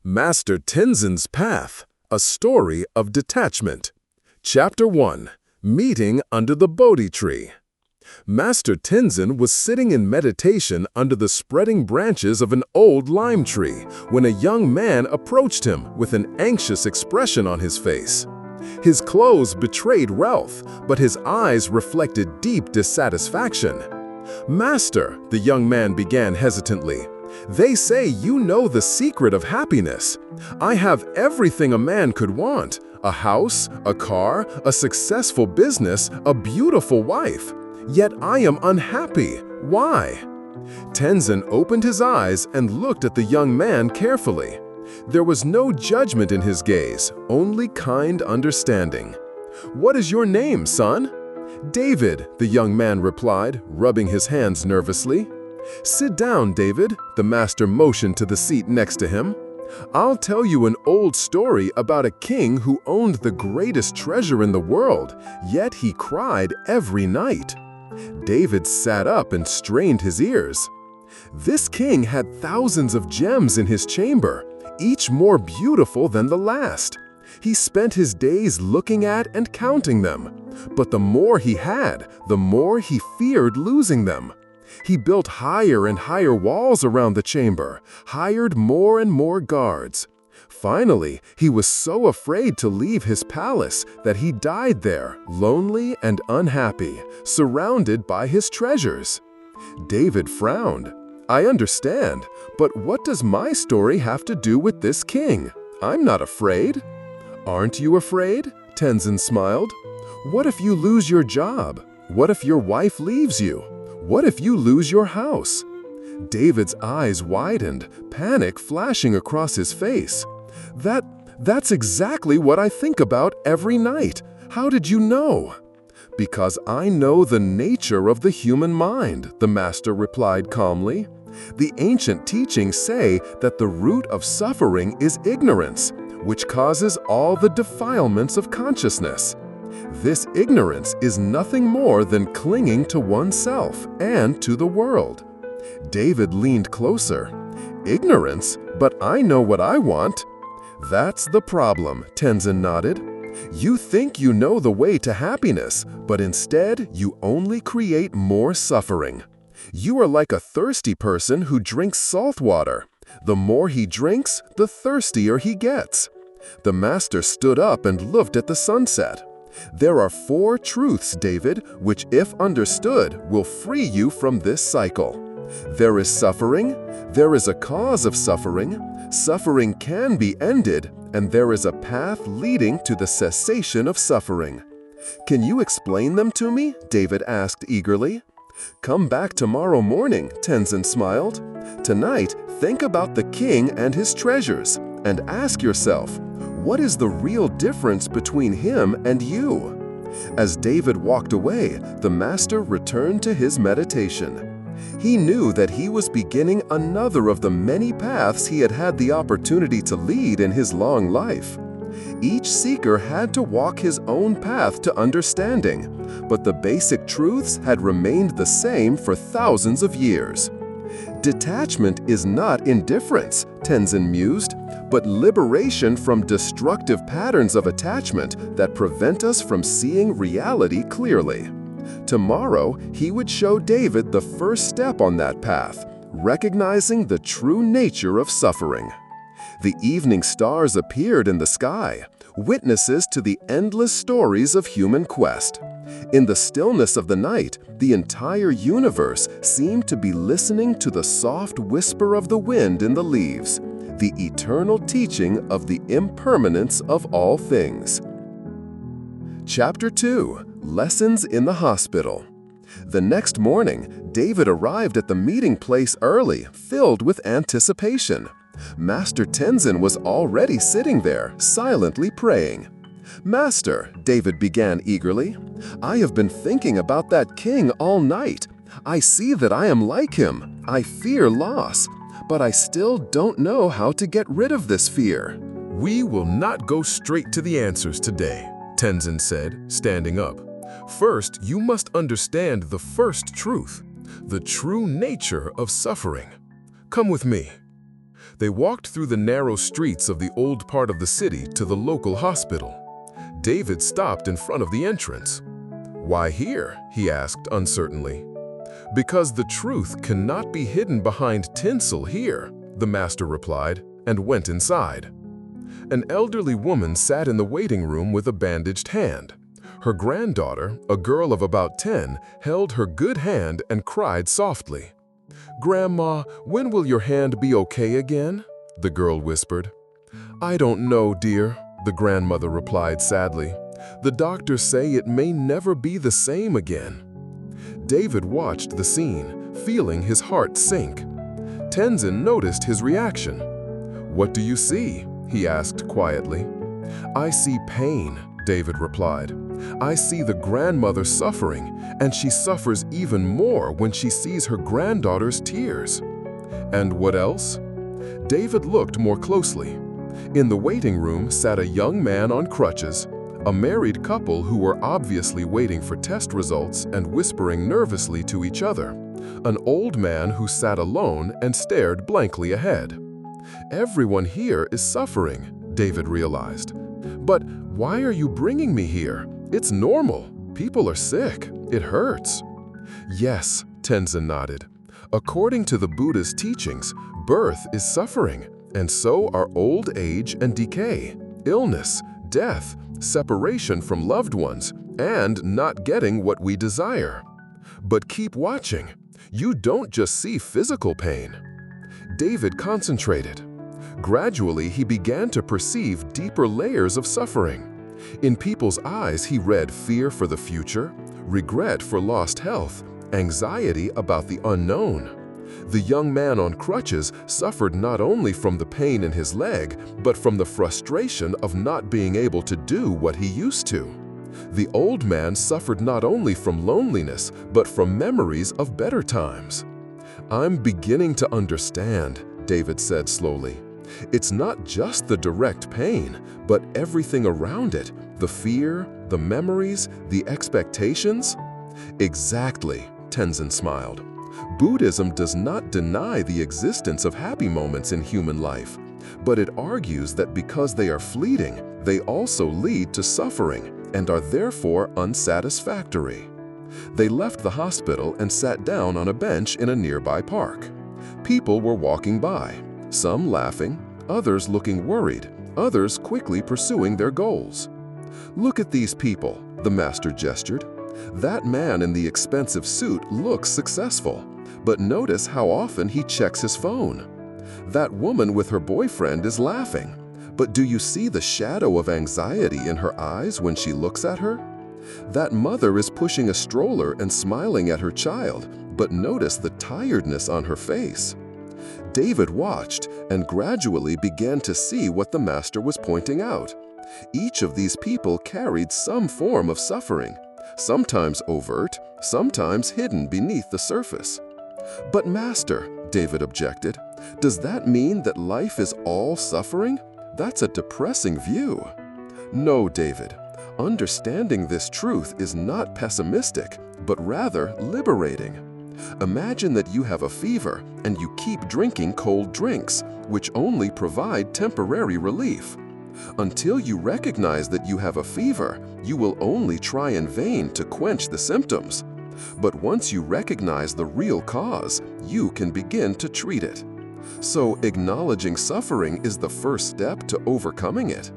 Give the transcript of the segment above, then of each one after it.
Master Tenzin's Path, A Story of Detachment. Chapter 1, Meeting Under the Bodhi Tree. Master Tenzin was sitting in meditation under the spreading branches of an old lime tree when a young man approached him with an anxious expression on his face. His clothes betrayed wealth, but his eyes reflected deep dissatisfaction. "Master," the young man began hesitantly, "they say you know the secret of happiness. I have everything a man could want: a house, a car, a successful business, a beautiful wife. Yet I am unhappy. Why?" Tenzin opened his eyes and looked at the young man carefully. There was no judgment in his gaze, only kind understanding. "What is your name, son?" "David," the young man replied, rubbing his hands nervously. "Sit down, David," the master motioned to the seat next to him. "I'll tell you an old story about a king who owned the greatest treasure in the world, yet he cried every night." David sat up and strained his ears. This king had thousands of gems in his chamber, each more beautiful than the last. He spent his days looking at and counting them, but the more he had, the more he feared losing them. He built higher and higher walls around the chamber, hired more and more guards. Finally, he was so afraid to leave his palace that he died there, lonely and unhappy, surrounded by his treasures. David frowned. "I understand, but what does my story have to do with this king? I'm not afraid." "Aren't you afraid?" Tenzin smiled. "What if you lose your job? What if your wife leaves you? What if you lose your house?" David's eyes widened, panic flashing across his face. That's exactly what I think about every night. How did you know?" "Because I know the nature of the human mind," the master replied calmly. "The ancient teachings say that the root of suffering is ignorance, which causes all the defilements of consciousness. This ignorance is nothing more than clinging to oneself and to the world." David leaned closer. "Ignorance? But I know what I want." "That's the problem," Tenzin nodded. "You think you know the way to happiness, but instead you only create more suffering. You are like a thirsty person who drinks salt water. The more he drinks, the thirstier he gets." The master stood up and looked at the sunset. "There are 4 truths, David, which, if understood, will free you from this cycle. There is suffering, there is a cause of suffering, suffering can be ended, and there is a path leading to the cessation of suffering." "Can you explain them to me?" David asked eagerly. "Come back tomorrow morning," Tenzin smiled. "Tonight, think about the king and his treasures, and ask yourself, what is the real difference between him and you?" As David walked away, the master returned to his meditation. He knew that he was beginning another of the many paths he had had the opportunity to lead in his long life. Each seeker had to walk his own path to understanding, but the basic truths had remained the same for thousands of years. Detachment is not indifference, Tenzin mused, but liberation from destructive patterns of attachment that prevent us from seeing reality clearly. Tomorrow, he would show David the first step on that path, recognizing the true nature of suffering. The evening stars appeared in the sky, witnesses to the endless stories of human quest. In the stillness of the night, the entire universe seemed to be listening to the soft whisper of the wind in the leaves, the eternal teaching of the impermanence of all things. Chapter 2, Lessons in the Hospital. The next morning, David arrived at the meeting place early, filled with anticipation. Master Tenzin was already sitting there, silently praying. "Master," David began eagerly, "I have been thinking about that king all night. I see that I am like him. I fear loss, but I still don't know how to get rid of this fear." "We will not go straight to the answers today," Tenzin said, standing up. "First, you must understand the first truth, the true nature of suffering. Come with me." They walked through the narrow streets of the old part of the city to the local hospital. David stopped in front of the entrance. "Why here?" he asked uncertainly. "Because the truth cannot be hidden behind tinsel here," the master replied, and went inside. An elderly woman sat in the waiting room with a bandaged hand. Her granddaughter, a girl of about 10, held her good hand and cried softly. "Grandma, when will your hand be okay again?" the girl whispered. "I don't know, dear," the grandmother replied sadly. "The doctors say it may never be the same again." David watched the scene, feeling his heart sink. Tenzin noticed his reaction. "What do you see?" he asked quietly. "I see pain," David replied. "I see the grandmother suffering, and she suffers even more when she sees her granddaughter's tears." "And what else?" David looked more closely. In the waiting room sat a young man on crutches, a married couple who were obviously waiting for test results and whispering nervously to each other, an old man who sat alone and stared blankly ahead. "Everyone here is suffering," David realized. "But why are you bringing me here? It's normal. People are sick. It hurts." "Yes," Tenzin nodded. "According to the Buddhist teachings, birth is suffering, and so are old age and decay, illness, death, separation from loved ones, and not getting what we desire. But keep watching. You don't just see physical pain." David concentrated. Gradually, he began to perceive deeper layers of suffering. In people's eyes, he read fear for the future, regret for lost health, anxiety about the unknown. The young man on crutches suffered not only from the pain in his leg, but from the frustration of not being able to do what he used to. The old man suffered not only from loneliness, but from memories of better times. "I'm beginning to understand," David said slowly. "It's not just the direct pain, but everything around it, the fear, the memories, the expectations." "Exactly," Tenzin smiled. "Buddhism does not deny the existence of happy moments in human life, but it argues that because they are fleeting, they also lead to suffering and are therefore unsatisfactory." They left the hospital and sat down on a bench in a nearby park. People were walking by, some laughing, others looking worried, others quickly pursuing their goals. "Look at these people," the master gestured. "That man in the expensive suit looks successful, but notice how often he checks his phone. That woman with her boyfriend is laughing, but do you see the shadow of anxiety in her eyes when she looks at her? That mother is pushing a stroller and smiling at her child, but notice the tiredness on her face." David watched and gradually began to see what the master was pointing out. Each of these people carried some form of suffering, sometimes overt, sometimes hidden beneath the surface. "But Master," David objected, "does that mean that life is all suffering? That's a depressing view." "No, David. Understanding this truth is not pessimistic, but rather liberating. Imagine that you have a fever and you keep drinking cold drinks, which only provide temporary relief. Until you recognize that you have a fever, you will only try in vain to quench the symptoms. But once you recognize the real cause, you can begin to treat it. So acknowledging suffering is the first step to overcoming it."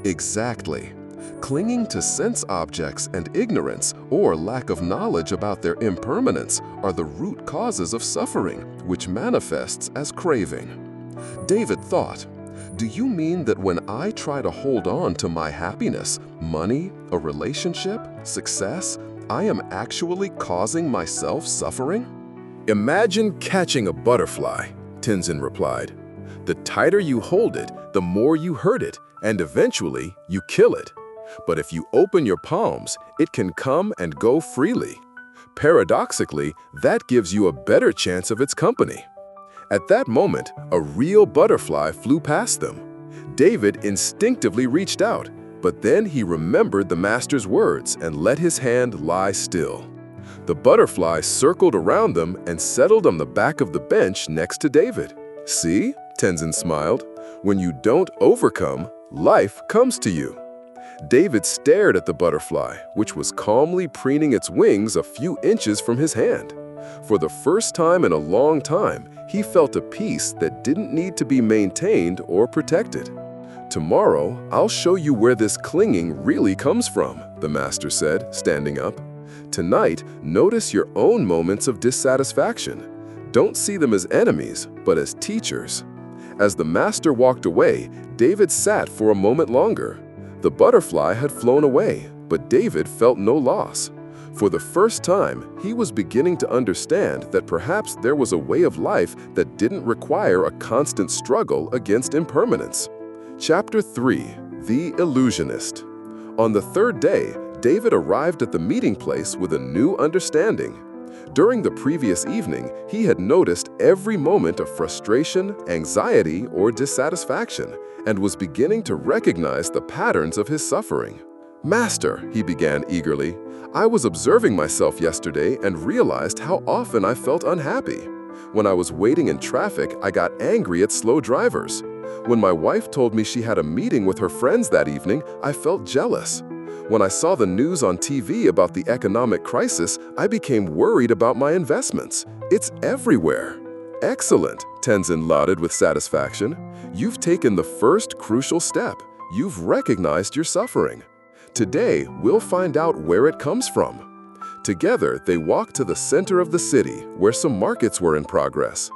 Exactly. Clinging to sense objects and ignorance or lack of knowledge about their impermanence are the root causes of suffering, which manifests as craving. David thought, "Do you mean that when I try to hold on to my happiness, money, a relationship, success, I am actually causing myself suffering?" "Imagine catching a butterfly," Tenzin replied. "The tighter you hold it, the more you hurt it, and eventually you kill it. But if you open your palms, it can come and go freely. Paradoxically, that gives you a better chance of its company." At that moment, a real butterfly flew past them. David instinctively reached out, but then he remembered the master's words and let his hand lie still. The butterfly circled around them and settled on the back of the bench next to David. "See?" Tenzin smiled. When you don't overcome, life comes to you. David stared at the butterfly, which was calmly preening its wings a few inches from his hand. For the first time in a long time, he felt a peace that didn't need to be maintained or protected. Tomorrow, I'll show you where this clinging really comes from, the master said, standing up. Tonight, notice your own moments of dissatisfaction. Don't see them as enemies, but as teachers. As the master walked away, David sat for a moment longer. The butterfly had flown away, but David felt no loss. For the first time, he was beginning to understand that perhaps there was a way of life that didn't require a constant struggle against impermanence. Chapter 3: The Illusionist. On the third day, David arrived at the meeting place with a new understanding. During the previous evening, he had noticed every moment of frustration, anxiety, or dissatisfaction, and was beginning to recognize the patterns of his suffering. "Master," he began eagerly, "I was observing myself yesterday and realized how often I felt unhappy. When I was waiting in traffic, I got angry at slow drivers. When my wife told me she had a meeting with her friends that evening, I felt jealous. When I saw the news on TV about the economic crisis, I became worried about my investments. It's everywhere." "Excellent," Tenzin lauded with satisfaction. "You've taken the first crucial step. You've recognized your suffering. Today, we'll find out where it comes from." Together, they walked to the center of the city, where some markets were in progress.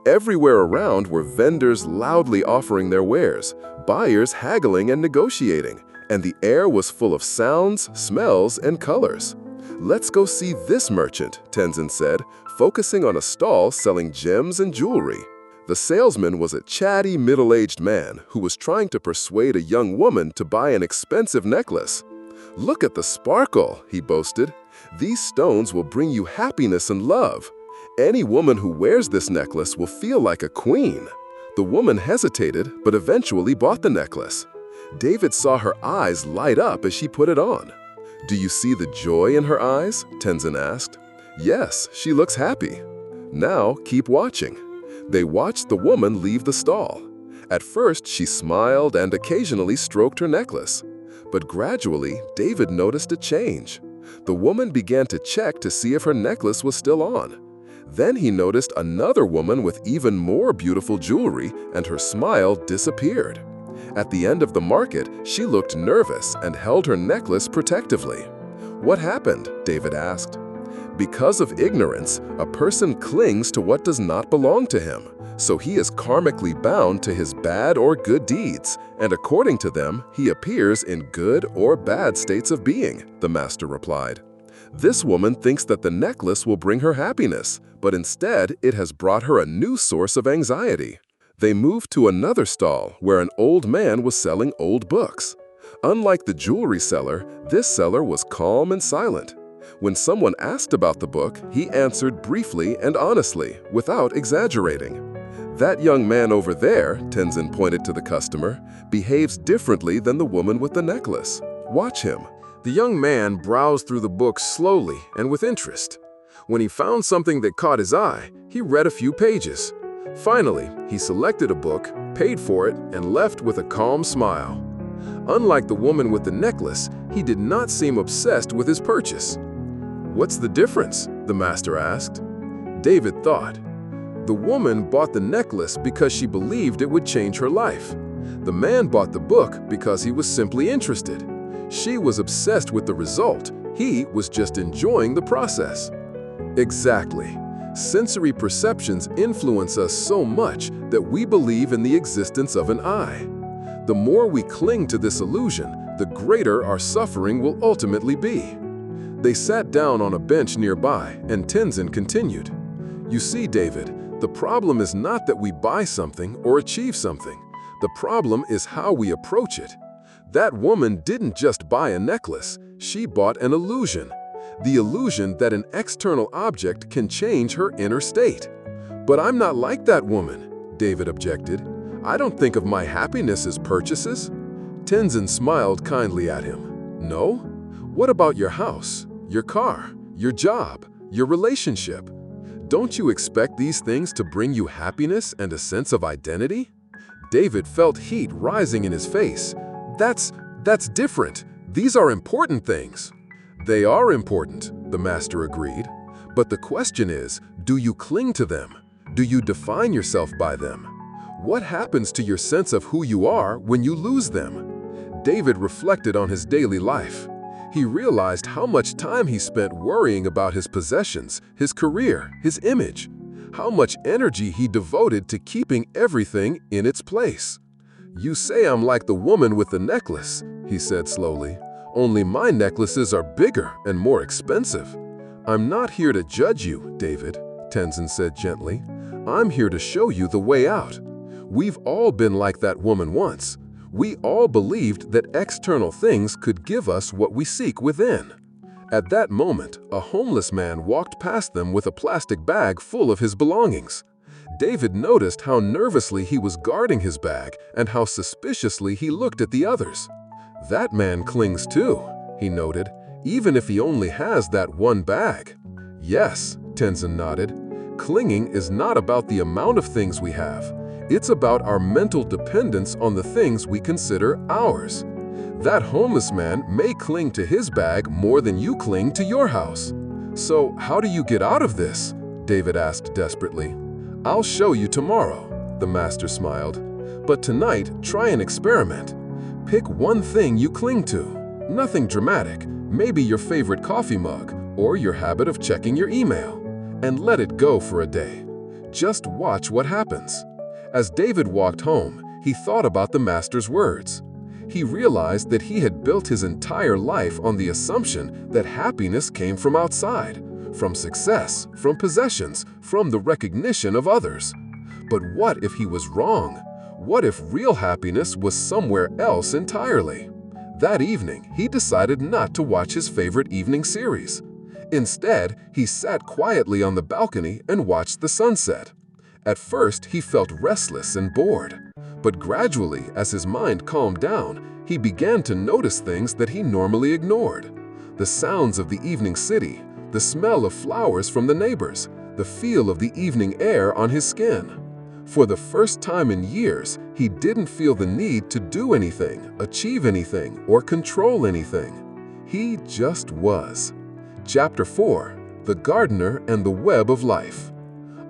Everywhere around were vendors loudly offering their wares, buyers haggling and negotiating, and the air was full of sounds, smells, and colors. "Let's go see this merchant," Tenzin said, focusing on a stall selling gems and jewelry. The salesman was a chatty, middle-aged man who was trying to persuade a young woman to buy an expensive necklace. "Look at the sparkle," he boasted. "These stones will bring you happiness and love. Any woman who wears this necklace will feel like a queen." The woman hesitated, but eventually bought the necklace. David saw her eyes light up as she put it on. "Do you see the joy in her eyes?" Tenzin asked. "Yes, she looks happy." "Now, keep watching." They watched the woman leave the stall. At first, she smiled and occasionally stroked her necklace. But gradually, David noticed a change. The woman began to check to see if her necklace was still on. Then he noticed another woman with even more beautiful jewelry, and her smile disappeared. At the end of the market, she looked nervous and held her necklace protectively. "What happened?" David asked. "Because of ignorance, a person clings to what does not belong to him, so he is karmically bound to his bad or good deeds, and according to them, he appears in good or bad states of being," the master replied. "This woman thinks that the necklace will bring her happiness, but instead it has brought her a new source of anxiety." They moved to another stall where an old man was selling old books. Unlike the jewelry seller, this seller was calm and silent. When someone asked about the book, he answered briefly and honestly, without exaggerating. "That young man over there," Tenzin pointed to the customer, "behaves differently than the woman with the necklace. Watch him." The young man browsed through the book slowly and with interest. When he found something that caught his eye, he read a few pages. Finally, he selected a book, paid for it, and left with a calm smile. Unlike the woman with the necklace, he did not seem obsessed with his purchase. "What's the difference?" the master asked. David thought. The woman bought the necklace because she believed it would change her life. The man bought the book because he was simply interested. She was obsessed with the result. He was just enjoying the process. Exactly. Sensory perceptions influence us so much that we believe in the existence of an I. The more we cling to this illusion, the greater our suffering will ultimately be. They sat down on a bench nearby, and Tenzin continued. "You see, David, the problem is not that we buy something or achieve something. The problem is how we approach it. That woman didn't just buy a necklace, she bought an illusion. The illusion that an external object can change her inner state." "But I'm not like that woman," David objected. "I don't think of my happiness as purchases." Tenzin smiled kindly at him. "No? What about your house, your car, your job, your relationship? Don't you expect these things to bring you happiness and a sense of identity? David felt heat rising in his face. That's different. These are important things. They are important, the master agreed. But the question is, do you cling to them? Do you define yourself by them? What happens to your sense of who you are when you lose them? David reflected on his daily life. He realized how much time he spent worrying about his possessions, his career, his image. How much energy he devoted to keeping everything in its place. "You say I'm like the woman with the necklace," he said slowly. "Only my necklaces are bigger and more expensive." "I'm not here to judge you, David," Tenzin said gently. "I'm here to show you the way out. We've all been like that woman once. We all believed that external things could give us what we seek within." At that moment, a homeless man walked past them with a plastic bag full of his belongings. David noticed how nervously he was guarding his bag and how suspiciously he looked at the others. "That man clings too," he noted, "even if he only has that one bag." "Yes," Tenzin nodded. "Clinging is not about the amount of things we have. It's about our mental dependence on the things we consider ours. That homeless man may cling to his bag more than you cling to your house." "So how do you get out of this?" David asked desperately. "I'll show you tomorrow," the master smiled. "But tonight, try an experiment. Pick one thing you cling to. Nothing dramatic, maybe your favorite coffee mug or your habit of checking your email. And let it go for a day. Just watch what happens." As David walked home, he thought about the master's words. He realized that he had built his entire life on the assumption that happiness came from outside, from success, from possessions, from the recognition of others. But what if he was wrong? What if real happiness was somewhere else entirely? That evening, he decided not to watch his favorite evening series. Instead, he sat quietly on the balcony and watched the sunset. At first, he felt restless and bored. But gradually, as his mind calmed down, he began to notice things that he normally ignored. The sounds of the evening city, the smell of flowers from the neighbors, the feel of the evening air on his skin. For the first time in years, he didn't feel the need to do anything, achieve anything, or control anything. He just was. Chapter 4: The Gardener and the Web of Life.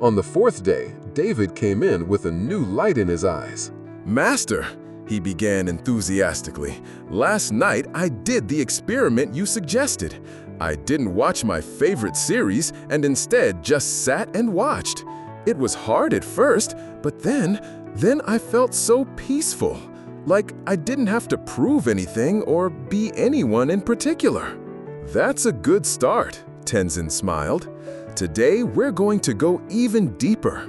On the fourth day, David came in with a new light in his eyes. "Master," he began enthusiastically, "last night I did the experiment you suggested. I didn't watch my favorite series and instead just sat and watched. It was hard at first, but then I felt so peaceful, like I didn't have to prove anything or be anyone in particular." "That's a good start," Tenzin smiled. "Today we're going to go even deeper.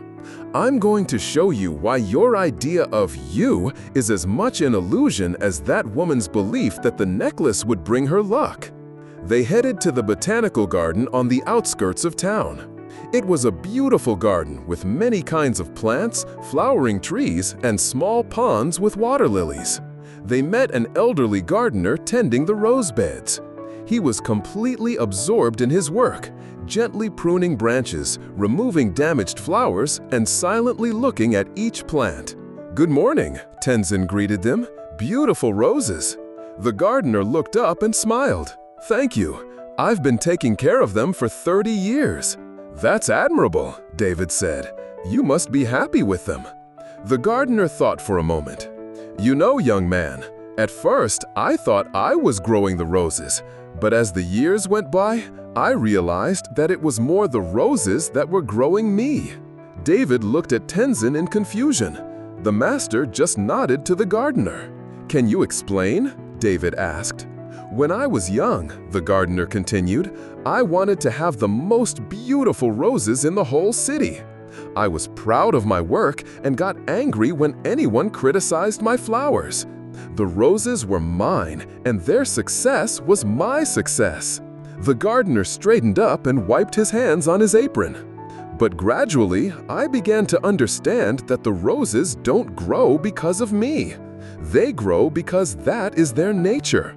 I'm going to show you why your idea of you is as much an illusion as that woman's belief that the necklace would bring her luck." They headed to the botanical garden on the outskirts of town. It was a beautiful garden with many kinds of plants, flowering trees, and small ponds with water lilies. They met an elderly gardener tending the rose beds. He was completely absorbed in his work, gently pruning branches, removing damaged flowers, and silently looking at each plant. "Good morning," Tenzin greeted them. "Beautiful roses." The gardener looked up and smiled. "Thank you. I've been taking care of them for 30 years. "That's admirable," David said. "You must be happy with them." The gardener thought for a moment. "You know, young man, at first I thought I was growing the roses, but as the years went by, I realized that it was more the roses that were growing me." David looked at Tenzin in confusion. The master just nodded to the gardener. "Can you explain?" David asked. "When I was young," the gardener continued, "I wanted to have the most beautiful roses in the whole city. I was proud of my work and got angry when anyone criticized my flowers. The roses were mine, and their success was my success." The gardener straightened up and wiped his hands on his apron. "But gradually, I began to understand that the roses don't grow because of me. They grow because that is their nature.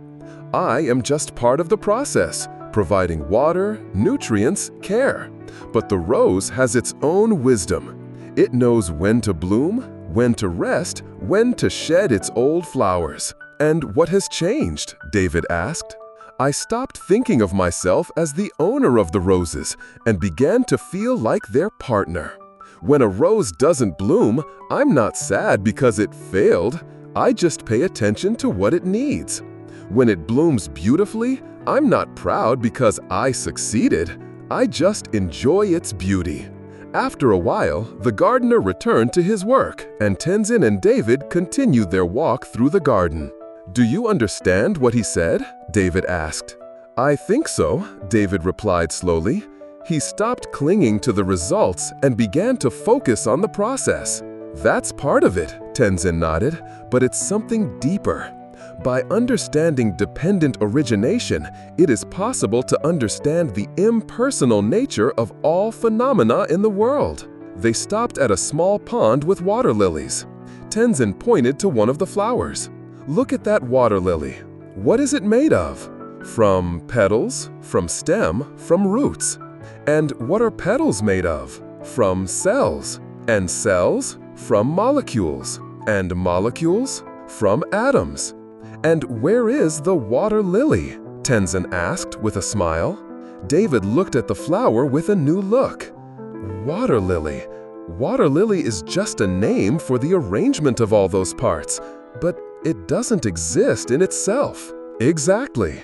I am just part of the process, providing water, nutrients, care. But the rose has its own wisdom. It knows when to bloom, when to rest, when to shed its old flowers. "And what has changed?" David asked. "I stopped thinking of myself as the owner of the roses and began to feel like their partner. When a rose doesn't bloom, I'm not sad because it failed. I just pay attention to what it needs. When it blooms beautifully, I'm not proud because I succeeded. I just enjoy its beauty." After a while, the gardener returned to his work, and Tenzin and David continued their walk through the garden. "Do you understand what he said?" David asked. "I think so," David replied slowly. He stopped clinging to the results and began to focus on the process. "That's part of it," Tenzin nodded, "but it's something deeper. By understanding dependent origination, it is possible to understand the impersonal nature of all phenomena in the world." They stopped at a small pond with water lilies. Tenzin pointed to one of the flowers. "Look at that water lily. What is it made of?" "From petals, from stem, from roots." "And what are petals made of?" "From cells. And cells? From molecules. And molecules? From atoms." "And where is the water lily?" Tenzin asked with a smile. David looked at the flower with a new look. Water lily. Water lily is just a name for the arrangement of all those parts, but it doesn't exist in itself. Exactly.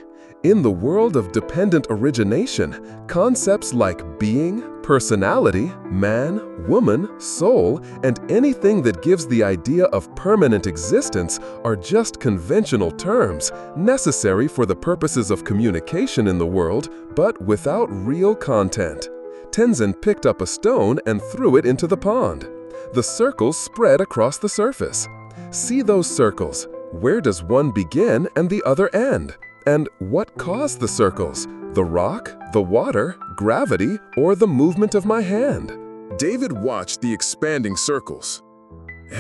In the world of dependent origination, concepts like being, personality, man, woman, soul, and anything that gives the idea of permanent existence are just conventional terms, necessary for the purposes of communication in the world, but without real content. Tenzin picked up a stone and threw it into the pond. The circles spread across the surface. "See those circles? Where does one begin and the other end? And what caused the circles? The rock, the water, gravity, or the movement of my hand?" David watched the expanding circles.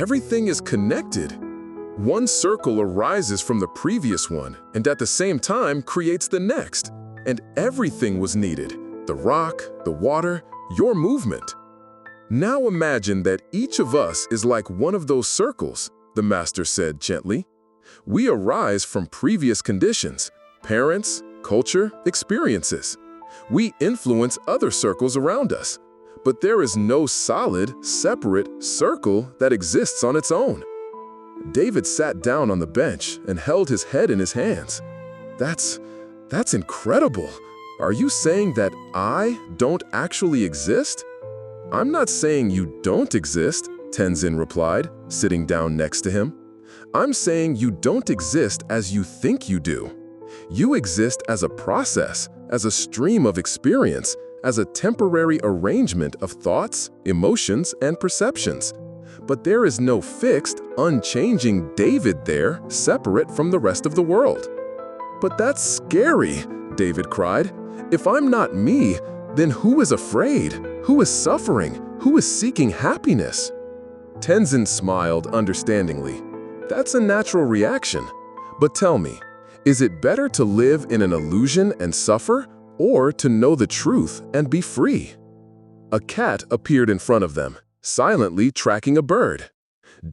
Everything is connected. One circle arises from the previous one and at the same time creates the next. And everything was needed: the rock, the water, your movement. "Now imagine that each of us is like one of those circles," the master said gently. "We arise from previous conditions, parents, culture, experiences. We influence other circles around us, but there is no solid, separate circle that exists on its own." David sat down on the bench and held his head in his hands. That's incredible. Are you saying that I don't actually exist?" "I'm not saying you don't exist," Tenzin replied, sitting down next to him. "I'm saying you don't exist as you think you do. You exist as a process, as a stream of experience, as a temporary arrangement of thoughts, emotions, and perceptions. But there is no fixed, unchanging David there, separate from the rest of the world." "But that's scary," David cried. "If I'm not me, then who is afraid? Who is suffering? Who is seeking happiness?" Tenzin smiled understandingly. "That's a natural reaction. But tell me, is it better to live in an illusion and suffer, or to know the truth and be free?" A cat appeared in front of them, silently tracking a bird.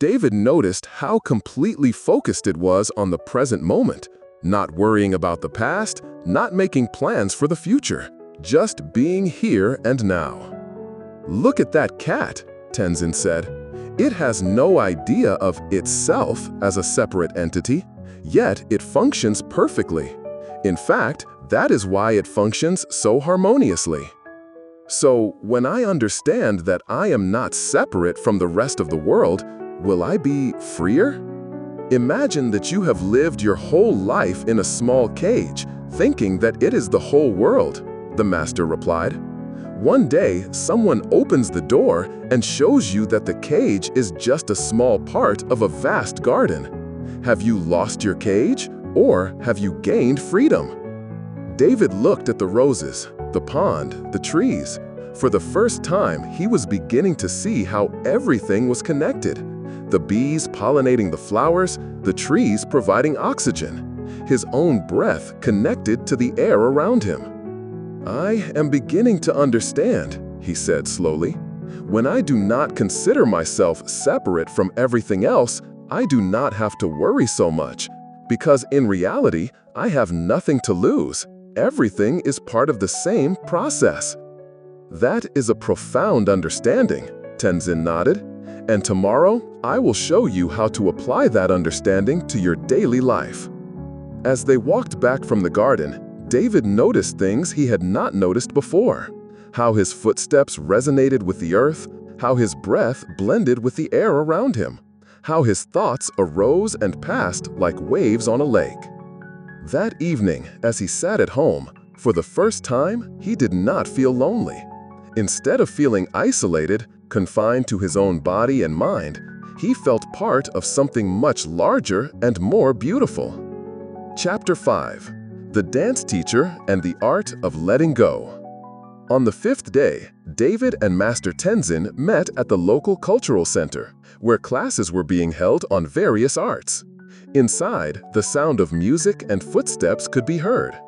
David noticed how completely focused it was on the present moment, not worrying about the past, not making plans for the future, just being here and now. "Look at that cat," Tenzin said. "It has no idea of itself as a separate entity, yet it functions perfectly. In fact, that is why it functions so harmoniously. So, when I understand that I am not separate from the rest of the world, will I be freer?" Imagine that you have lived your whole life in a small cage, thinking that it is the whole world, the master replied. One day, someone opens the door and shows you that the cage is just a small part of a vast garden. Have you lost your cage, or have you gained freedom? David looked at the roses, the pond, the trees. For the first time, he was beginning to see how everything was connected. The bees pollinating the flowers, the trees providing oxygen, his own breath connected to the air around him. "I am beginning to understand," he said slowly. "When I do not consider myself separate from everything else, I do not have to worry so much, because in reality, I have nothing to lose. Everything is part of the same process." "That is a profound understanding," Tenzin nodded. "And tomorrow, I will show you how to apply that understanding to your daily life." As they walked back from the garden, David noticed things he had not noticed before. How his footsteps resonated with the earth, how his breath blended with the air around him, how his thoughts arose and passed like waves on a lake. That evening, as he sat at home, for the first time, he did not feel lonely. Instead of feeling isolated, confined to his own body and mind, he felt part of something much larger and more beautiful. Chapter 5. The Dance Teacher and the Art of Letting Go. On the fifth day, David and Master Tenzin met at the local cultural center, where classes were being held on various arts. Inside, the sound of music and footsteps could be heard.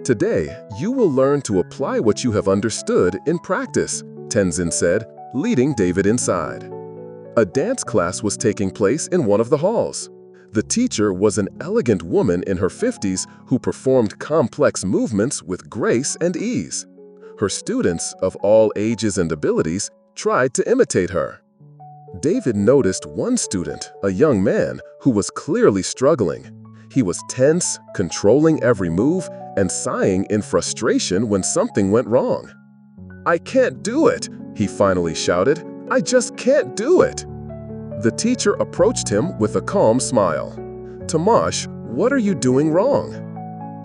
"Today, you will learn to apply what you have understood in practice," Tenzin said, leading David inside. A dance class was taking place in one of the halls. The teacher was an elegant woman in her 50s who performed complex movements with grace and ease. Her students, of all ages and abilities, tried to imitate her. David noticed one student, a young man, who was clearly struggling. He was tense, controlling every move, and sighing in frustration when something went wrong. "I can't do it," he finally shouted. "I just can't do it." The teacher approached him with a calm smile. "Tomash, what are you doing wrong?"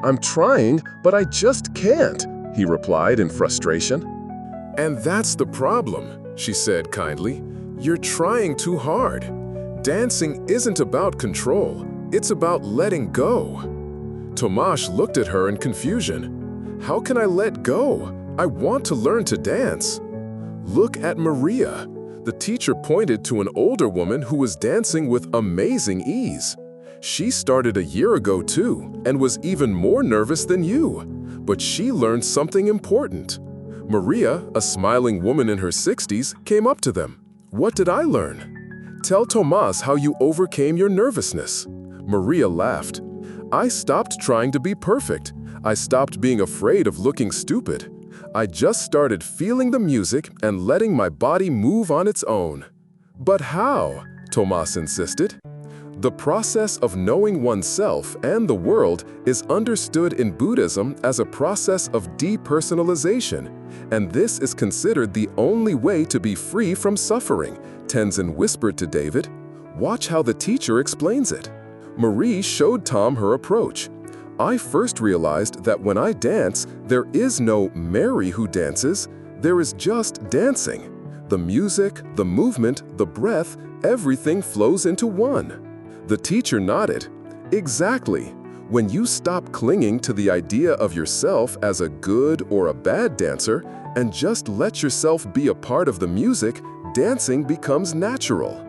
"I'm trying, but I just can't," he replied in frustration. And that's the problem, she said kindly. You're trying too hard. Dancing isn't about control, it's about letting go. Tomash looked at her in confusion. How can I let go? I want to learn to dance. Look at Maria. The teacher pointed to an older woman who was dancing with amazing ease. She started a year ago too, and was even more nervous than you. But she learned something important. Maria, a smiling woman in her 60s, came up to them. What did I learn? Tell Tomas how you overcame your nervousness. Maria laughed. I stopped trying to be perfect. I stopped being afraid of looking stupid. I just started feeling the music and letting my body move on its own. But how? Tomas insisted. The process of knowing oneself and the world is understood in Buddhism as a process of depersonalization, and this is considered the only way to be free from suffering, Tenzin whispered to David. Watch how the teacher explains it. Marie showed Tom her approach. I first realized that when I dance, there is no Mary who dances, there is just dancing. The music, the movement, the breath, everything flows into one. The teacher nodded. Exactly. When you stop clinging to the idea of yourself as a good or a bad dancer and just let yourself be a part of the music, dancing becomes natural.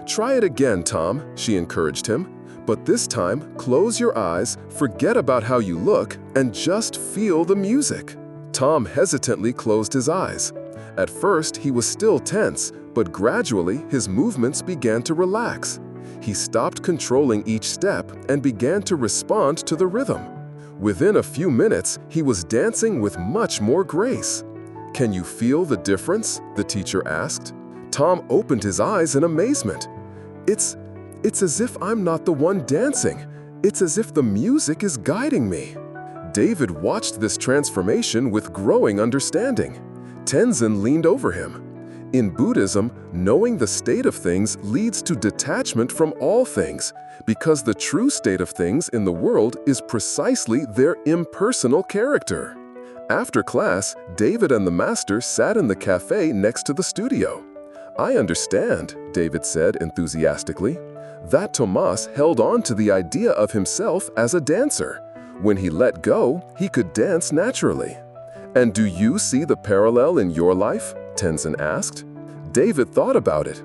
Try it again, Tom, she encouraged him. But this time, close your eyes, forget about how you look, and just feel the music. Tom hesitantly closed his eyes. At first, he was still tense, but gradually his movements began to relax. He stopped controlling each step and began to respond to the rhythm. Within a few minutes, he was dancing with much more grace. Can you feel the difference? The teacher asked. Tom opened his eyes in amazement. It's as if I'm not the one dancing. It's as if the music is guiding me. David watched this transformation with growing understanding. Tenzin leaned over him. In Buddhism, knowing the state of things leads to detachment from all things, because the true state of things in the world is precisely their impersonal character. After class, David and the master sat in the cafe next to the studio. I understand, David said enthusiastically. That Tomas held on to the idea of himself as a dancer. When he let go, he could dance naturally. And do you see the parallel in your life? Tenzin asked. David thought about it.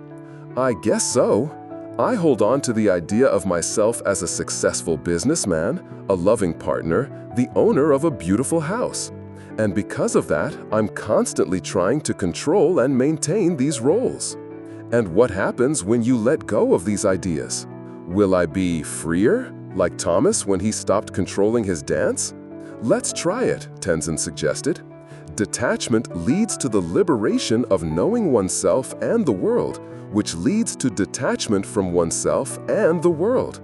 I guess so. I hold on to the idea of myself as a successful businessman, a loving partner, the owner of a beautiful house. And because of that, I'm constantly trying to control and maintain these roles. And what happens when you let go of these ideas? Will I be freer, like Thomas when he stopped controlling his dance? Let's try it, Tenzin suggested. Detachment leads to the liberation of knowing oneself and the world, which leads to detachment from oneself and the world.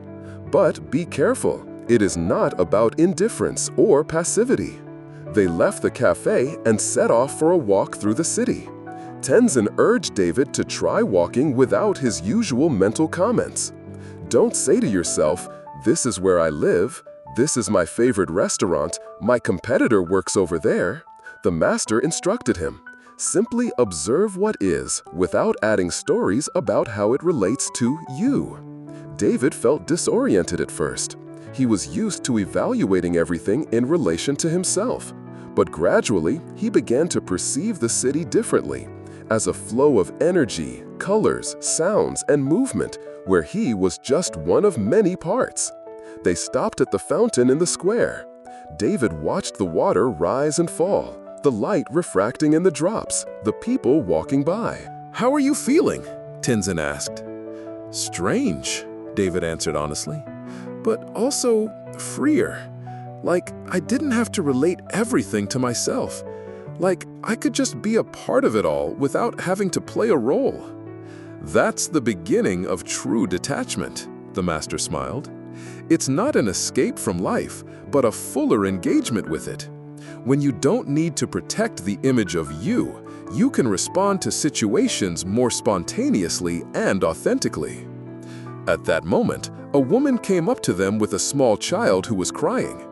But be careful, it is not about indifference or passivity. They left the cafe and set off for a walk through the city. Tenzin urged David to try walking without his usual mental comments. Don't say to yourself, "This is where I live, this is my favorite restaurant, my competitor works over there." The master instructed him, simply observe what is, without adding stories about how it relates to you. David felt disoriented at first. He was used to evaluating everything in relation to himself. But gradually, he began to perceive the city differently, as a flow of energy, colors, sounds, and movement, where he was just one of many parts. They stopped at the fountain in the square. David watched the water rise and fall, the light refracting in the drops, the people walking by. "How are you feeling?" Tenzin asked. "Strange," David answered honestly, "but also freer. Like I didn't have to relate everything to myself. Like I could just be a part of it all without having to play a role." "That's the beginning of true detachment," the master smiled. "It's not an escape from life, but a fuller engagement with it. When you don't need to protect the image of you, you can respond to situations more spontaneously and authentically." At that moment, a woman came up to them with a small child who was crying.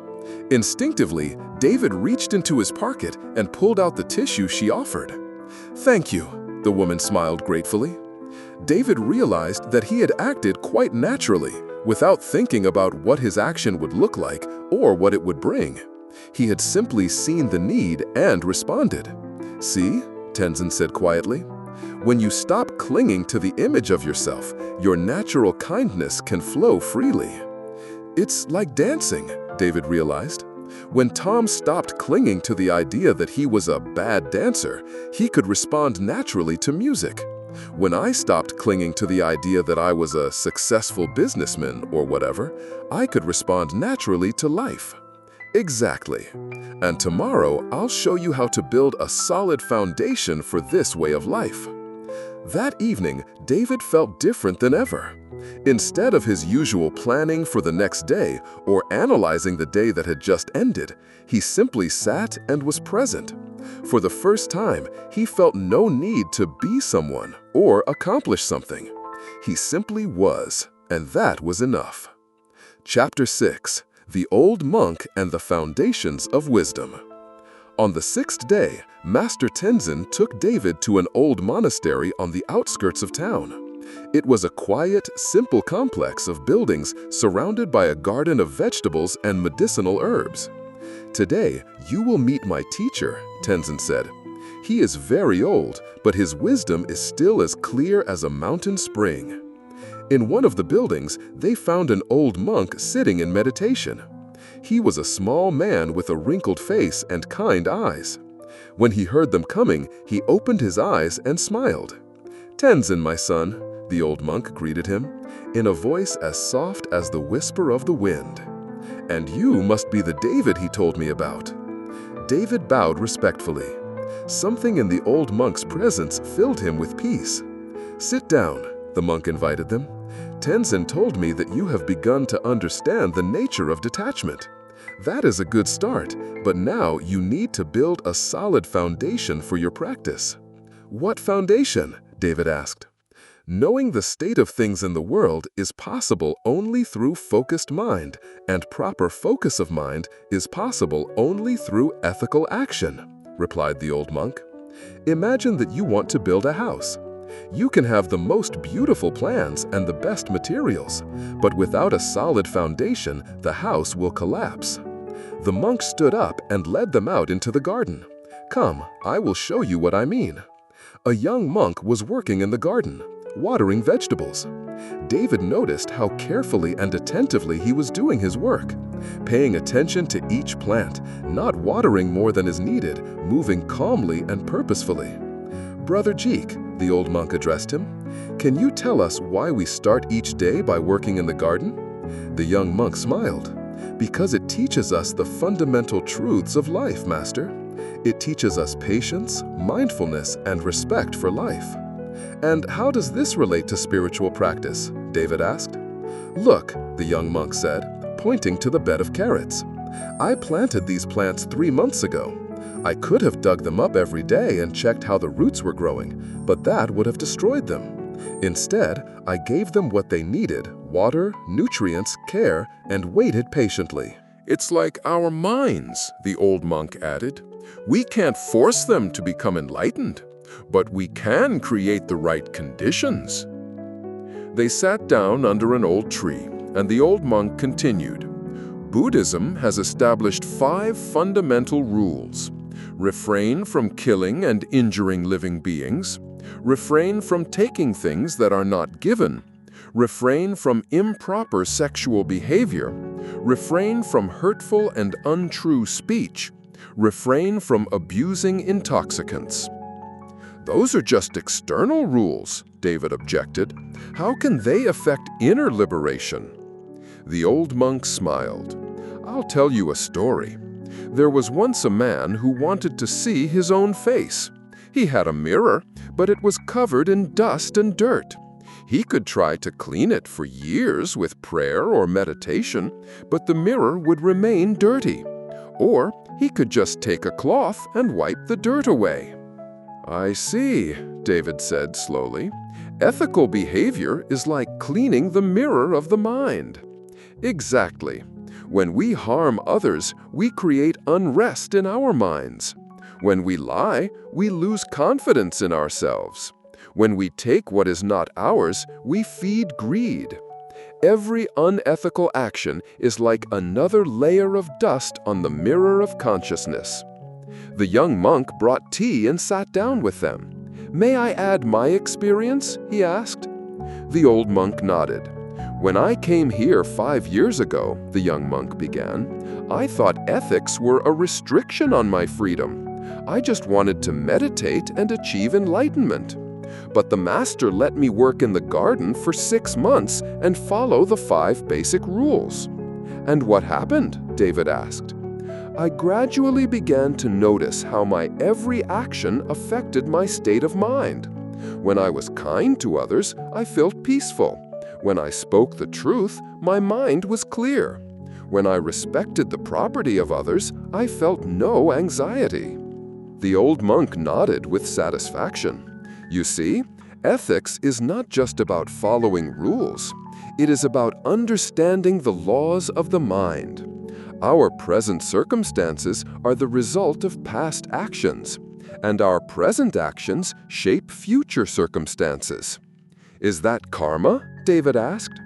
Instinctively, David reached into his pocket and pulled out the tissue she offered. "Thank you," the woman smiled gratefully. David realized that he had acted quite naturally, without thinking about what his action would look like or what it would bring. He had simply seen the need and responded. "See," Tenzin said quietly, "when you stop clinging to the image of yourself, your natural kindness can flow freely." "It's like dancing," David realized. When Tom stopped clinging to the idea that he was a bad dancer, he could respond naturally to music. When I stopped clinging to the idea that I was a successful businessman or whatever, I could respond naturally to life. Exactly. And tomorrow, I'll show you how to build a solid foundation for this way of life. That evening, David felt different than ever. Instead of his usual planning for the next day or analyzing the day that had just ended, he simply sat and was present. For the first time, he felt no need to be someone or accomplish something. He simply was, and that was enough. Chapter 6. The Old Monk and the Foundations of Wisdom. On the sixth day, Master Tenzin took David to an old monastery on the outskirts of town. It was a quiet, simple complex of buildings surrounded by a garden of vegetables and medicinal herbs. "Today, you will meet my teacher," Tenzin said. "He is very old, but his wisdom is still as clear as a mountain spring." In one of the buildings, they found an old monk sitting in meditation. He was a small man with a wrinkled face and kind eyes. When he heard them coming, he opened his eyes and smiled. "Tenzin, my son," the old monk greeted him, in a voice as soft as the whisper of the wind. "And you must be the David he told me about." David bowed respectfully. Something in the old monk's presence filled him with peace. "Sit down," the monk invited them. "Tenzin told me that you have begun to understand the nature of detachment. That is a good start, but now you need to build a solid foundation for your practice." "What foundation?" David asked. "Knowing the state of things in the world is possible only through focused mind, and proper focus of mind is possible only through ethical action," replied the old monk. "Imagine that you want to build a house. You can have the most beautiful plans and the best materials, but without a solid foundation, the house will collapse." The monk stood up and led them out into the garden. "Come, I will show you what I mean." A young monk was working in the garden, watering vegetables. David noticed how carefully and attentively he was doing his work, paying attention to each plant, not watering more than is needed, moving calmly and purposefully. "Brother Jeek," the old monk addressed him, "can you tell us why we start each day by working in the garden?" The young monk smiled. "Because it teaches us the fundamental truths of life, Master. It teaches us patience, mindfulness, and respect for life." "And how does this relate to spiritual practice?" David asked. "Look," the young monk said, pointing to the bed of carrots. "I planted these plants 3 months ago. I could have dug them up every day and checked how the roots were growing, but that would have destroyed them. Instead, I gave them what they needed: water, nutrients, care, and waited patiently." It's like our minds, the old monk added. We can't force them to become enlightened, but we can create the right conditions. They sat down under an old tree, and the old monk continued. Buddhism has established 5 fundamental rules. Refrain from killing and injuring living beings. Refrain from taking things that are not given. Refrain from improper sexual behavior. Refrain from hurtful and untrue speech. Refrain from abusing intoxicants. "Those are just external rules," David objected. "How can they affect inner liberation?" The old monk smiled. "I'll tell you a story. There was once a man who wanted to see his own face. He had a mirror, but it was covered in dust and dirt. He could try to clean it for years with prayer or meditation, but the mirror would remain dirty. Or he could just take a cloth and wipe the dirt away." "I see," David said slowly. "Ethical behavior is like cleaning the mirror of the mind." "Exactly. When we harm others, we create unrest in our minds. When we lie, we lose confidence in ourselves. When we take what is not ours, we feed greed. Every unethical action is like another layer of dust on the mirror of consciousness." The young monk brought tea and sat down with them. "May I add my experience?" he asked. The old monk nodded. "When I came here 5 years ago," the young monk began, "I thought ethics were a restriction on my freedom. I just wanted to meditate and achieve enlightenment. But the master let me work in the garden for 6 months and follow the 5 basic rules." "And what happened?" David asked. "I gradually began to notice how my every action affected my state of mind. When I was kind to others, I felt peaceful. When I spoke the truth, my mind was clear. When I respected the property of others, I felt no anxiety." The old monk nodded with satisfaction. "You see, ethics is not just about following rules. It is about understanding the laws of the mind. Our present circumstances are the result of past actions, and our present actions shape future circumstances." "Is that karma?" David asked.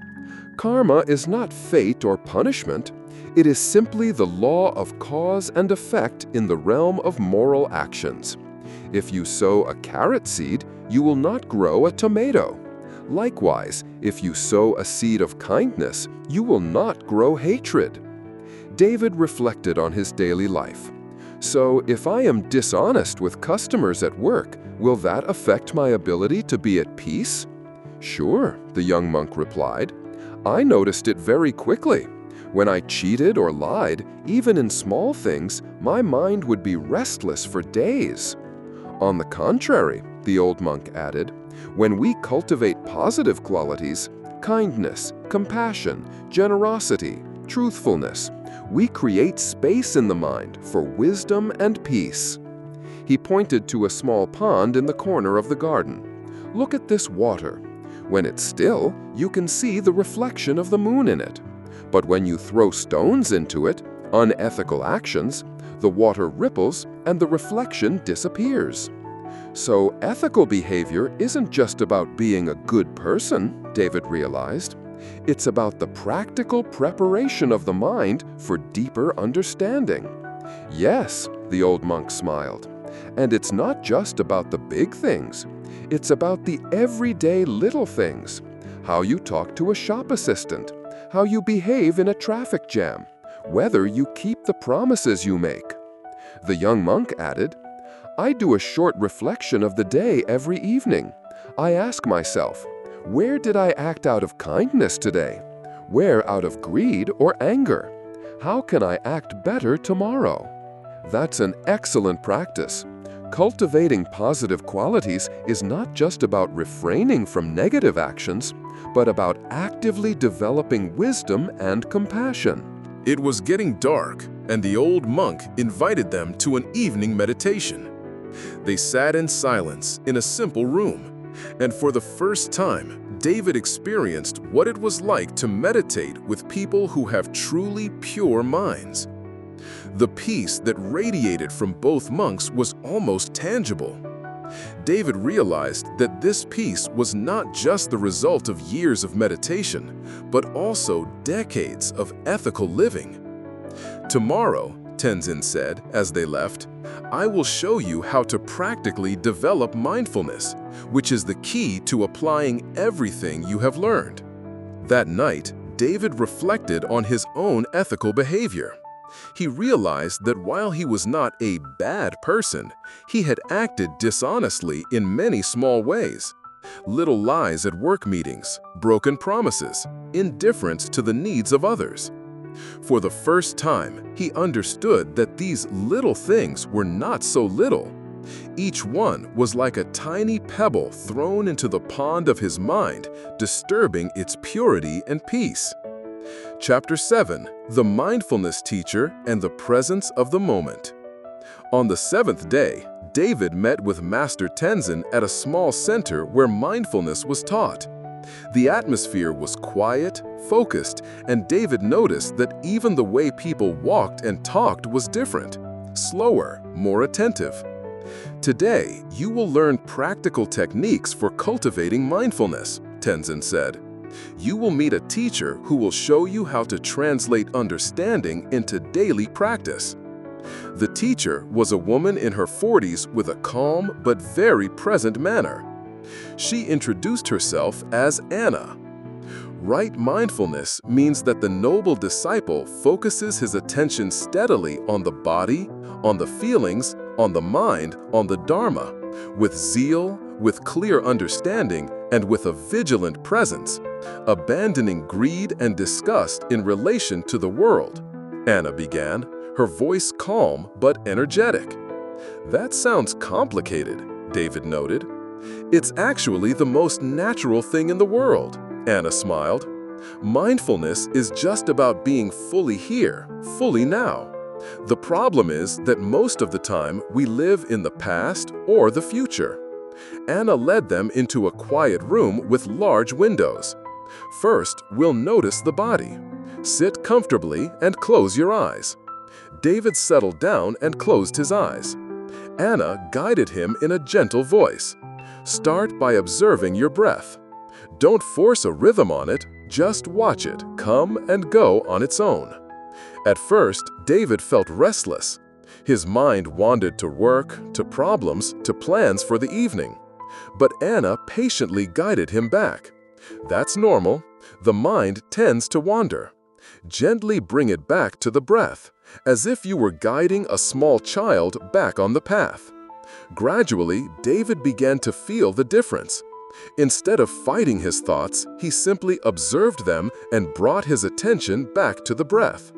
"Karma is not fate or punishment. It is simply the law of cause and effect in the realm of moral actions. If you sow a carrot seed, you will not grow a tomato. Likewise, if you sow a seed of kindness, you will not grow hatred." David reflected on his daily life. "So, if I am dishonest with customers at work, will that affect my ability to be at peace?" "Sure," the young monk replied. "I noticed it very quickly. When I cheated or lied, even in small things, my mind would be restless for days." "On the contrary," the old monk added, "when we cultivate positive qualities, kindness, compassion, generosity, truthfulness, we create space in the mind for wisdom and peace." He pointed to a small pond in the corner of the garden. "Look at this water. When it's still, you can see the reflection of the moon in it. But when you throw stones into it, unethical actions, the water ripples and the reflection disappears." So ethical behavior isn't just about being a good person, David realized. It's about the practical preparation of the mind for deeper understanding. "Yes," the old monk smiled. "And it's not just about the big things. It's about the everyday little things. how you talk to a shop assistant, how you behave in a traffic jam, whether you keep the promises you make. The young monk added, I do a short reflection of the day every evening. I ask myself, where did I act out of kindness today? Where out of greed or anger? How can I act better tomorrow? That's an excellent practice. Cultivating positive qualities is not just about refraining from negative actions, but about actively developing wisdom and compassion. It was getting dark, and the old monk invited them to an evening meditation. They sat in silence in a simple room, and for the first time, David experienced what it was like to meditate with people who have truly pure minds. The peace that radiated from both monks was almost tangible. David realized that this peace was not just the result of years of meditation, but also decades of ethical living. Tomorrow, Tenzin said as they left, I will show you how to practically develop mindfulness, which is the key to applying everything you have learned. That night, David reflected on his own ethical behavior. He realized that while he was not a bad person, he had acted dishonestly in many small ways. Little lies at work meetings, broken promises, indifference to the needs of others. For the first time, he understood that these little things were not so little. Each one was like a tiny pebble thrown into the pond of his mind, disturbing its purity and peace. Chapter 7, The Mindfulness Teacher and the Presence of the Moment. On the seventh day, David met with Master Tenzin at a small center where mindfulness was taught. The atmosphere was quiet, focused, and David noticed that even the way people walked and talked was different, slower, more attentive. Today, you will learn practical techniques for cultivating mindfulness, Tenzin said. You will meet a teacher who will show you how to translate understanding into daily practice. The teacher was a woman in her 40s with a calm but very present manner. She introduced herself as Anna. Right mindfulness means that the noble disciple focuses his attention steadily on the body, on the feelings, on the mind, on the Dharma, with zeal, with clear understanding, and with a vigilant presence, abandoning greed and disgust in relation to the world. Anna began, her voice calm but energetic. That sounds complicated, David noted. It's actually the most natural thing in the world, Anna smiled. Mindfulness is just about being fully here, fully now. The problem is that most of the time we live in the past or the future. Anna led them into a quiet room with large windows. First, we'll notice the body. Sit comfortably and close your eyes. David settled down and closed his eyes. Anna guided him in a gentle voice. Start by observing your breath. Don't force a rhythm on it, just watch it come and go on its own. At first, David felt restless. His mind wandered to work, to problems, to plans for the evening. But Anna patiently guided him back. That's normal. The mind tends to wander. Gently bring it back to the breath, as if you were guiding a small child back on the path. Gradually, David began to feel the difference. Instead of fighting his thoughts, he simply observed them and brought his attention back to the breath.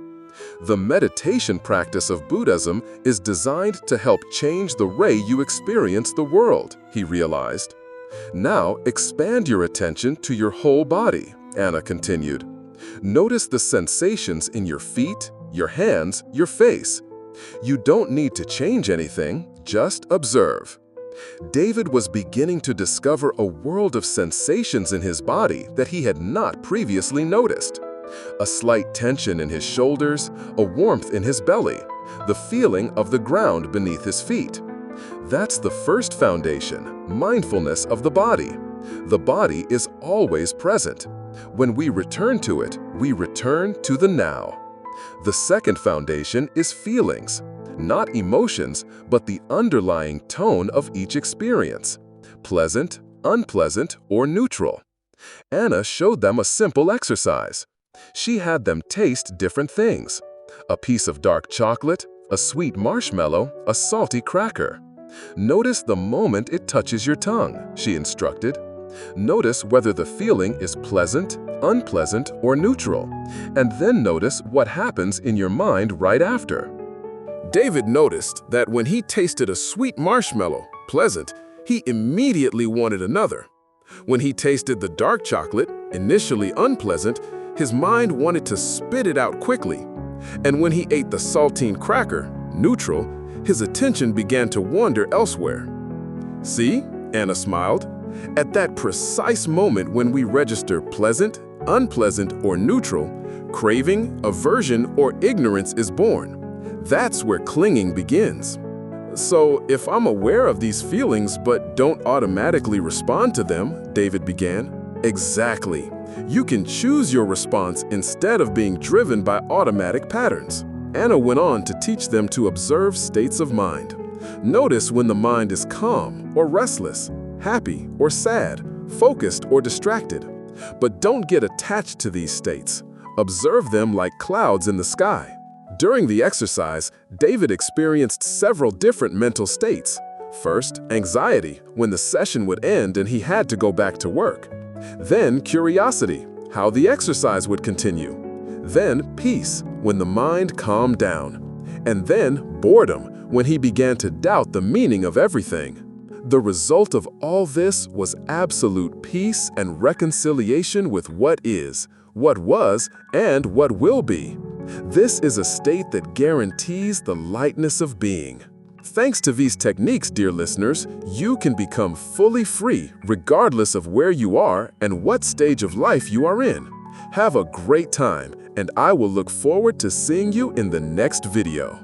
The meditation practice of Buddhism is designed to help change the way you experience the world, he realized. Now, expand your attention to your whole body, Anna continued. Notice the sensations in your feet, your hands, your face. You don't need to change anything, just observe. David was beginning to discover a world of sensations in his body that he had not previously noticed. A slight tension in his shoulders, a warmth in his belly, the feeling of the ground beneath his feet. That's the first foundation, mindfulness of the body. The body is always present. When we return to it, we return to the now. The second foundation is feelings, not emotions, but the underlying tone of each experience, pleasant, unpleasant, or neutral. Anna showed them a simple exercise. She had them taste different things: a piece of dark chocolate, a sweet marshmallow, a salty cracker. Notice the moment it touches your tongue, she instructed. Notice whether the feeling is pleasant, unpleasant, or neutral, and then notice what happens in your mind right after. David noticed that when he tasted a sweet marshmallow, pleasant, he immediately wanted another. When he tasted the dark chocolate, initially unpleasant, his mind wanted to spit it out quickly. And when he ate the saltine cracker, neutral, his attention began to wander elsewhere. See, Anna smiled. At that precise moment when we register pleasant, unpleasant, or neutral, craving, aversion, or ignorance is born. That's where clinging begins. So, if I'm aware of these feelings but don't automatically respond to them, David began. Exactly. You can choose your response instead of being driven by automatic patterns. Anna went on to teach them to observe states of mind. Notice when the mind is calm or restless, happy or sad, focused or distracted. But don't get attached to these states. Observe them like clouds in the sky. During the exercise, David experienced several different mental states. First, anxiety, when the session would end and he had to go back to work. Then, curiosity, how the exercise would continue. Then, peace, when the mind calmed down. And then, boredom, when he began to doubt the meaning of everything. The result of all this was absolute peace and reconciliation with what is, what was, and what will be. This is a state that guarantees the lightness of being. Thanks to these techniques, dear listeners, you can become fully free regardless of where you are and what stage of life you are in. Have a great time, and I will look forward to seeing you in the next video.